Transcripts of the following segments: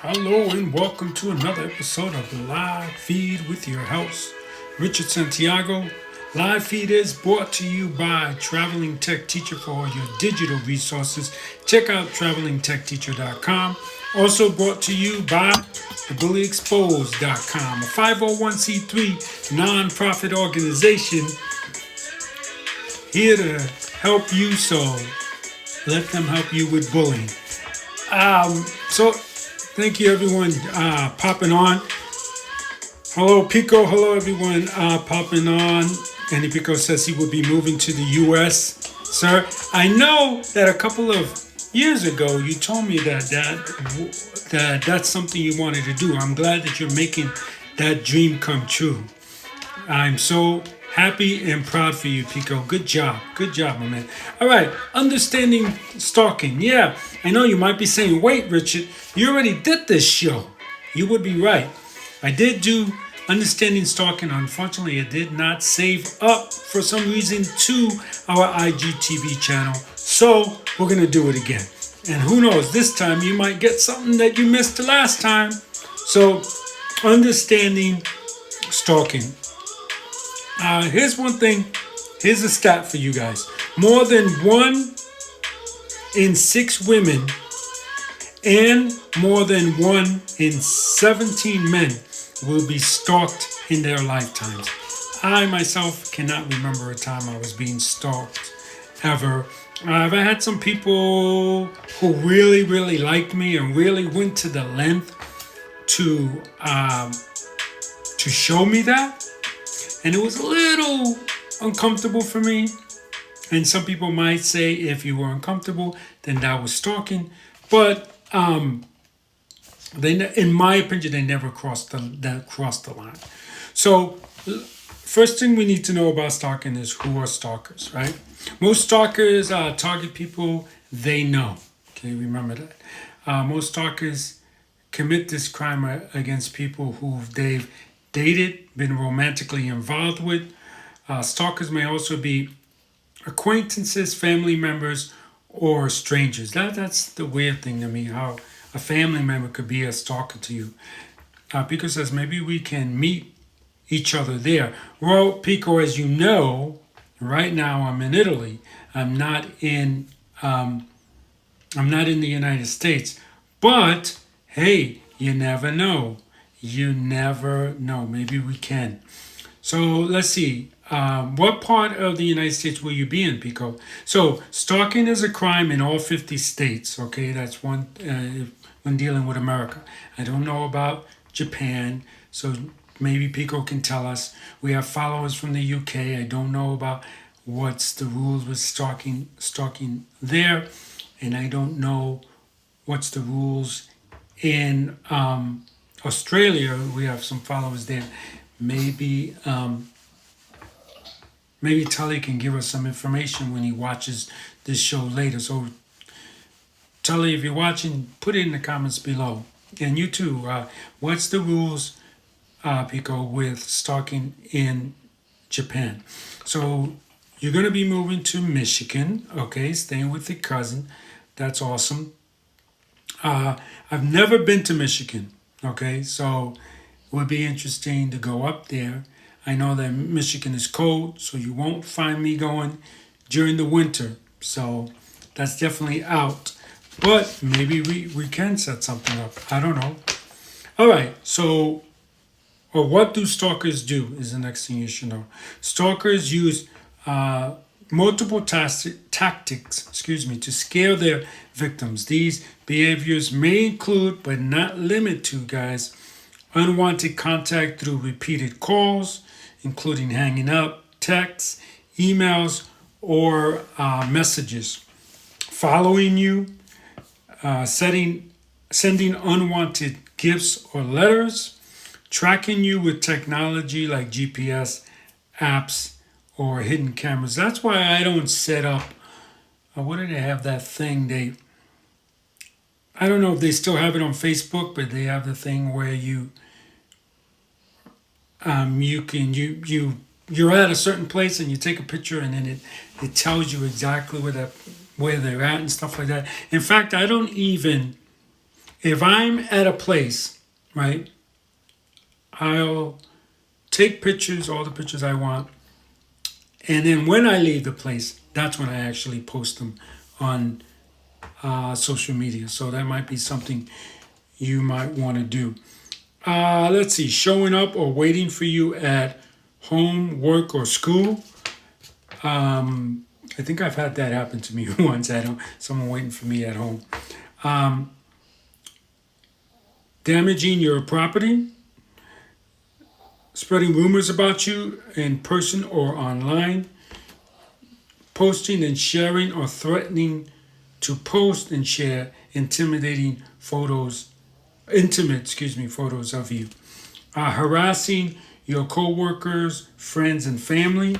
Hello and welcome to another episode of Live Feed with your host, Richard Santiago. Live Feed is brought to you by Traveling Tech Teacher for all your digital resources. Check out travelingtechteacher.com. Also brought to you by thebullyexposed.com, a 501c3 nonprofit organization here to help you, so let them help you with bullying. So thank you everyone popping on. Hello Pico, hello everyone popping on. Danny Pico says he will be moving to the US. Sir, I know that a couple of years ago you told me that that's something you wanted to do. I'm glad that you're making that dream come true. I'm so happy and proud for you, Pico. Good job, my man. All right, understanding stalking. Yeah, I know you might be saying, wait, Richard, you already did this show. You would be right. I did do understanding stalking. Unfortunately, it did not save up for some reason to our IGTV channel. So we're going to do it again. And who knows, this time you might get something that you missed the last time. So understanding stalking. Here's one thing. Here's a stat for you guys. More than 1 in 6 women and more than 1 in 17 men will be stalked in their lifetimes. I myself cannot remember a time I was being stalked ever. I've had some people who really liked me and really went to the length to show me that. And it was a little uncomfortable for me. And some people might say if you were uncomfortable, then that was stalking. But in my opinion, they never crossed the line. So first thing we need to know about stalking is who are stalkers, right? Most stalkers target people they know. Okay, remember that. Most stalkers commit this crime against people who they've dated, been romantically involved with. Stalkers may also be acquaintances, family members, or strangers. That's the weird thing to me, how a family member could be a stalker to you. Pico says maybe we can meet each other there. Well, Pico, as you know, right now I'm in Italy. I'm not in the United States. But hey, you never know. You never know. Maybe we can. So let's see. What part of the United States will you be in, Pico? So stalking is a crime in all 50 states. Okay, that's one when dealing with America. I don't know about Japan, so maybe Pico can tell us. We have followers from the UK. I don't know about what's the rules with stalking there, and I don't know what's the rules in Australia. We have some followers there. Maybe Tully can give us some information when he watches this show later. So Tully, if you're watching, put it in the comments below. And you too, what's the rules, Pico, with stalking in Japan? So you're going to be moving to Michigan, okay, staying with your cousin. That's awesome. I've never been to Michigan. Okay, so it would be interesting to go up there. I know that Michigan is cold, so you won't find me going during the winter. So that's definitely out. But maybe we can set something up. I don't know. All right, so what do stalkers do is the next thing you should know. Stalkers use multiple tactics, to scare their victims. These behaviors may include, but not limit to, guys, unwanted contact through repeated calls, including hanging up, texts, emails, or messages, following you, sending unwanted gifts or letters, tracking you with technology like GPS, apps, or hidden cameras. That's why I don't set up. What do they have that thing? I don't know if they still have it on Facebook, but they have the thing where you're at a certain place and you take a picture and then it tells you exactly where they're at and stuff like that. In fact, I don't even If I'm at a place, right, I'll take pictures, all the pictures I want, and then when I leave the place, that's when I actually post them on social media. So that might be something you might want to do. Let's see, showing up or waiting for you at home, work, or school. I think I've had that happen to me once. Someone waiting for me at home. Damaging your property, spreading rumors about you in person or online, posting and sharing or threatening to post and share intimidating photos, photos of you, harassing your co-workers, friends, and family,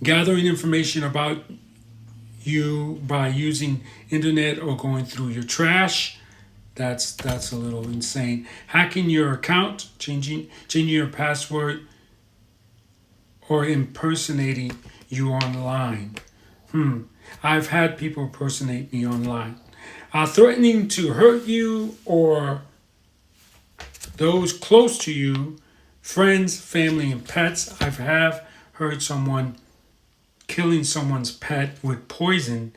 gathering information about you by using internet or going through your trash. That's a little insane. Hacking your account, changing your password, or impersonating you online. I've had people impersonate me online. Threatening to hurt you or those close to you, friends, family, and pets. Have heard someone killing someone's pet with poison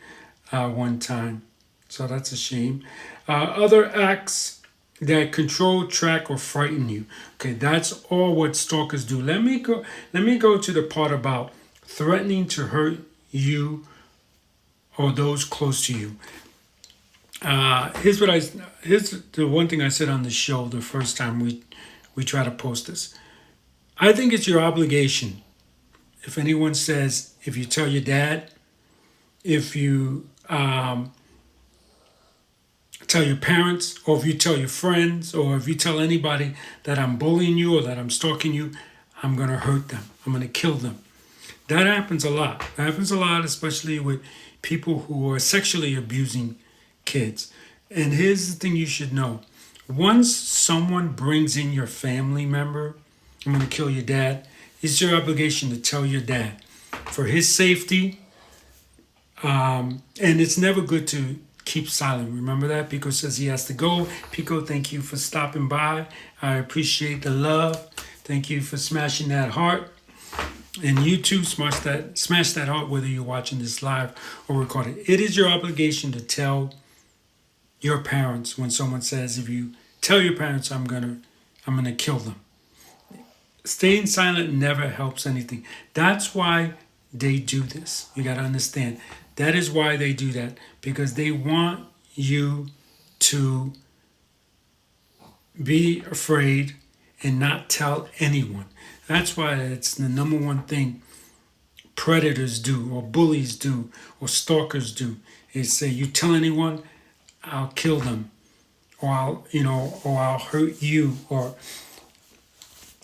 one time. So that's a shame. Other acts that control, track, or frighten you. Okay, that's all what stalkers do. Let me go to the part about threatening to hurt you or those close to you. Here's the one thing I said on the show the first time we try to post this. I think it's your obligation. If anyone says, if you tell your dad, if you tell your parents, or if you tell your friends, or if you tell anybody that I'm bullying you or that I'm stalking you, I'm going to hurt them. I'm going to kill them. That happens a lot. That happens a lot, especially with people who are sexually abusing kids. And here's the thing you should know. Once someone brings in your family member, I'm going to kill your dad, it's your obligation to tell your dad for his safety. And it's never good to keep silent. Remember that? Pico says he has to go. Pico, thank you for stopping by. I appreciate the love. Thank you for smashing that heart. And you too, smash that heart whether you're watching this live or recorded. It is your obligation to tell your parents when someone says, if you tell your parents, I'm gonna kill them. Staying silent never helps anything. That's why they do this. You gotta understand. That is why they do that, because they want you to be afraid and not tell anyone. That's why it's the number one thing predators do, or bullies do, or stalkers do, is say, you tell anyone, I'll kill them, or I'll hurt you, or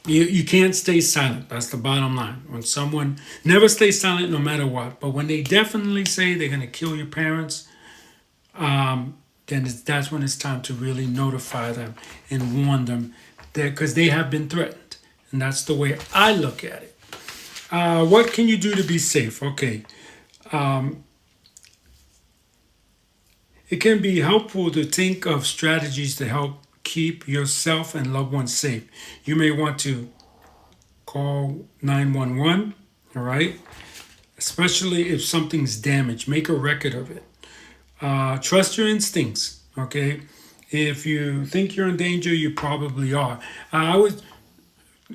you can't stay silent. That's the bottom line. When someone never stays silent no matter what, but when they definitely say they're going to kill your parents, then that's when it's time to really notify them and warn them, because they have been threatened. And that's the way I look at it. What can you do to be safe? Okay. It can be helpful to think of strategies to help keep yourself and loved ones safe. You may want to call 911, all right? Especially if something's damaged. Make a record of it. Trust your instincts, okay? If you think you're in danger, you probably are. A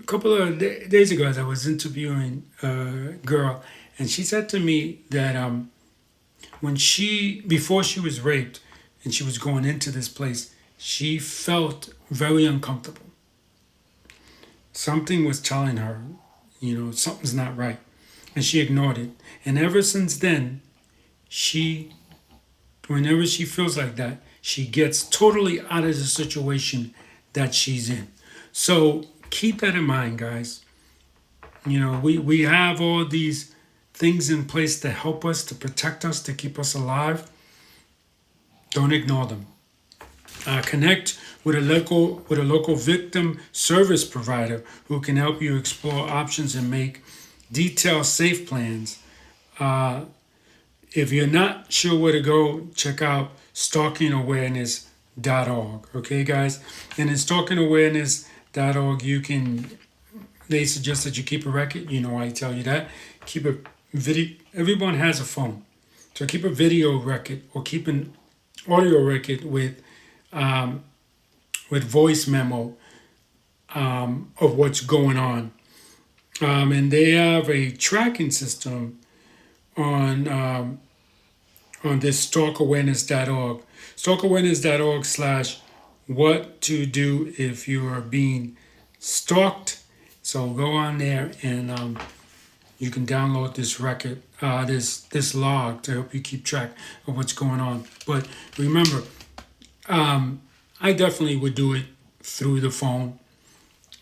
couple of days ago, as I was interviewing a girl, and she said to me that before she was raped and she was going into this place, she felt very uncomfortable. Something was telling her, something's not right. And she ignored it. And ever since then, whenever she feels like that, she gets totally out of the situation that she's in. So keep that in mind, guys. We have all these things in place to help us, to protect us, to keep us alive. Don't ignore them. Connect with a local victim service provider who can help you explore options and make detailed safe plans. If you're not sure where to go, check out stalking awareness Okay, guys? And in stalkingawareness.org, they suggest that you keep a record. You know, I tell you that. Keep a video. Everyone has a phone. So keep a video record or keep an audio record with voice memo of what's going on. And they have a tracking system on on this stalkawareness.org. Stalkawareness.org/ what to do if you are being stalked. So go on there and you can download this record, this log to help you keep track of what's going on. But remember, I definitely would do it through the phone,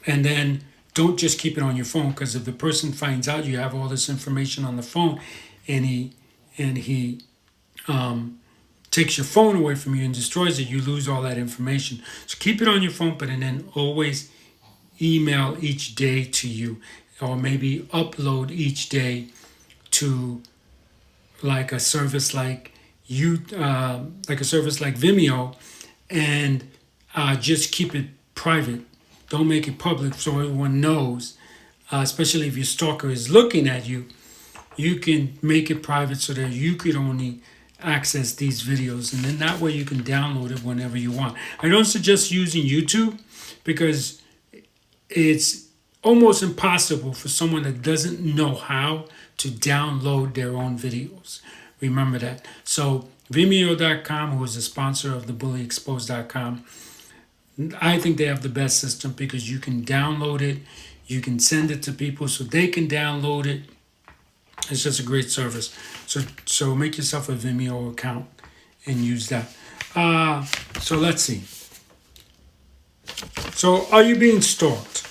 and then don't just keep it on your phone, because if the person finds out you have all this information on the phone, and he takes your phone away from you and destroys it, you lose all that information. So keep it on your phone, but and then always email each day to you, or maybe upload each day to like a service like Vimeo, and just keep it private. Don't make it public so everyone knows. Especially if your stalker is looking at you, you can make it private so that you could only access these videos, and then that way you can download it whenever you want. I don't suggest using YouTube because it's almost impossible for someone that doesn't know how to download their own videos. Remember that. So Vimeo.com, who is a sponsor of thebullyexposed.com, I think they have the best system because you can download it, you can send it to people so they can download it. It's just a great service. So make yourself a Vimeo account and use that. So let's see. So are you being stalked?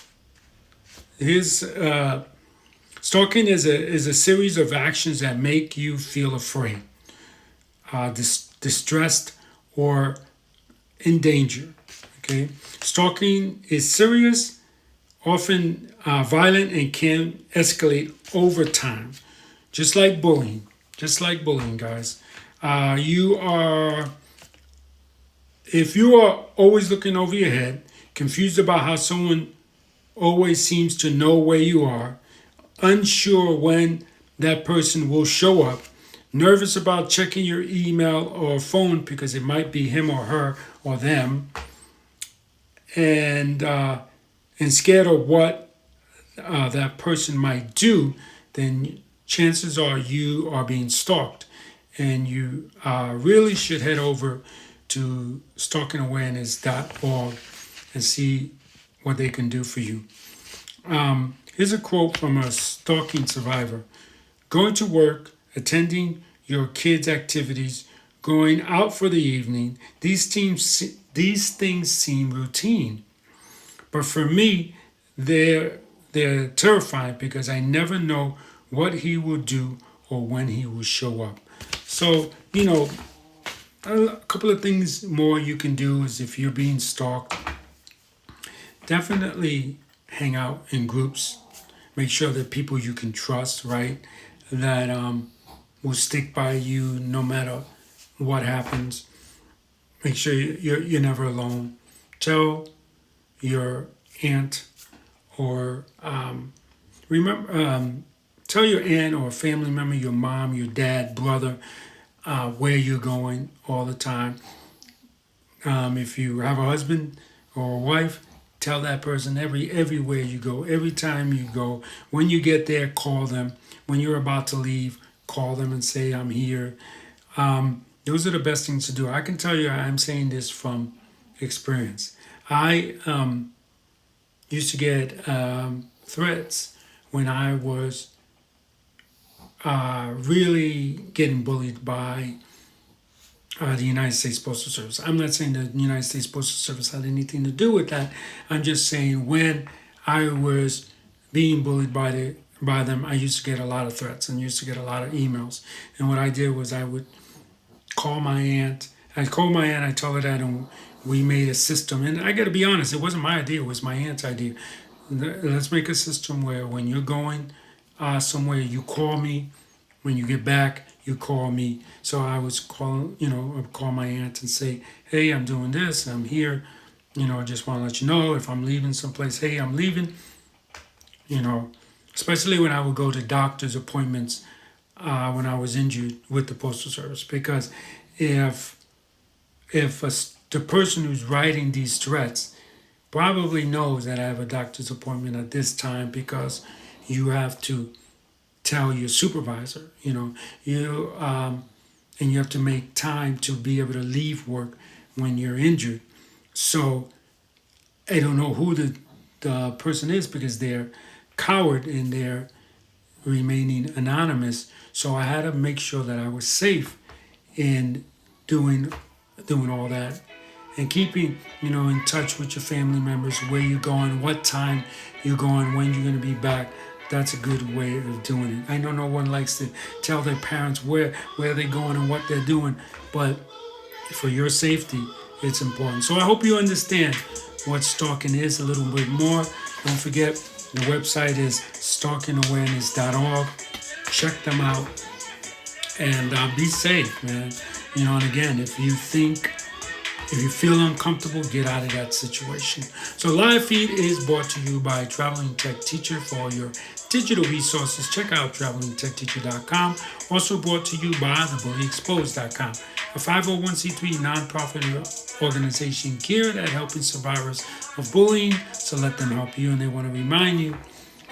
Stalking is a series of actions that make you feel afraid, distressed, or in danger. Okay, stalking is serious, often violent, and can escalate over time, just like bullying. Just like bullying, guys. If you are always looking over your head, confused about how someone always seems to know where you are, unsure when that person will show up, nervous about checking your email or phone because it might be him or her or them, and scared of what that person might do, then chances are you are being stalked. And you really should head over to stalkingawareness.org and see what they can do for you. Here's a quote from a stalking survivor. Going to work, attending your kids' activities, going out for the evening, these things seem routine. But for me, they're terrifying because I never know what he will do or when he will show up. So, a couple of things more you can do is if you're being stalked, definitely hang out in groups. Make sure that people you can trust, right? That will stick by you no matter what happens. Make sure you're never alone. Tell your aunt or tell your aunt or a family member, your mom, your dad, brother, where you're going all the time. If you have a husband or a wife, tell that person everywhere you go, every time you go. When you get there, call them. When you're about to leave, call them and say, I'm here. Those are the best things to do. I can tell you, I'm saying this from experience. I used to get threats when I was really getting bullied by the United States Postal Service. I'm not saying the United States Postal Service had anything to do with that. I'm just saying when I was being bullied by them, I used to get a lot of threats and used to get a lot of emails. And what I did was I would call my aunt. I told her that, and we made a system. And I got to be honest, it wasn't my idea, it was my aunt's idea. Let's make a system where when you're going somewhere, you call me. When you get back, you call me. So I was calling, I'd call my aunt and say, hey, I'm doing this, I'm here. I just want to let you know if I'm leaving someplace, hey, I'm leaving. You know, especially when I would go to doctor's appointments when I was injured with the Postal Service. Because if the person who's writing these threats probably knows that I have a doctor's appointment at this time, because you have to tell your supervisor, and you have to make time to be able to leave work when you're injured. So I don't know who the person is, because they're coward and they're remaining anonymous. So I had to make sure that I was safe in doing all that, and keeping in touch with your family members, where you're going, what time you're going, when you're going to be back. That's a good way of doing it. I know no one likes to tell their parents where they're going and what they're doing, but for your safety, it's important. So I hope you understand what stalking is a little bit more. Don't forget, the website is stalkingawareness.org. Check them out, and be safe, man. And again, if you feel uncomfortable, get out of that situation. So Live Feed is brought to you by Traveling Tech Teacher. For all your digital resources, check out travelingtechteacher.com. Also brought to you by thebullyexposed.com, a 501c3 nonprofit organization geared at helping survivors of bullying. So let them help you. And they want to remind you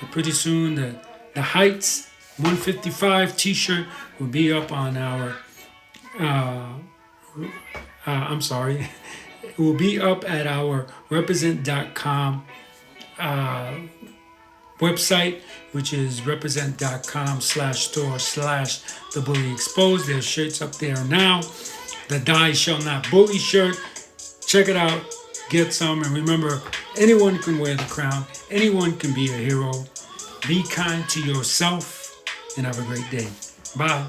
that pretty soon the Heights 155 t-shirt will be up on our it will be up at our represent.com website, which is represent.com/store/the bully exposed. There's shirts up there now. The Die Shall Not Bully shirt. Check it out. Get some. And remember, anyone can wear the crown. Anyone can be a hero. Be kind to yourself, and have a great day. Bye.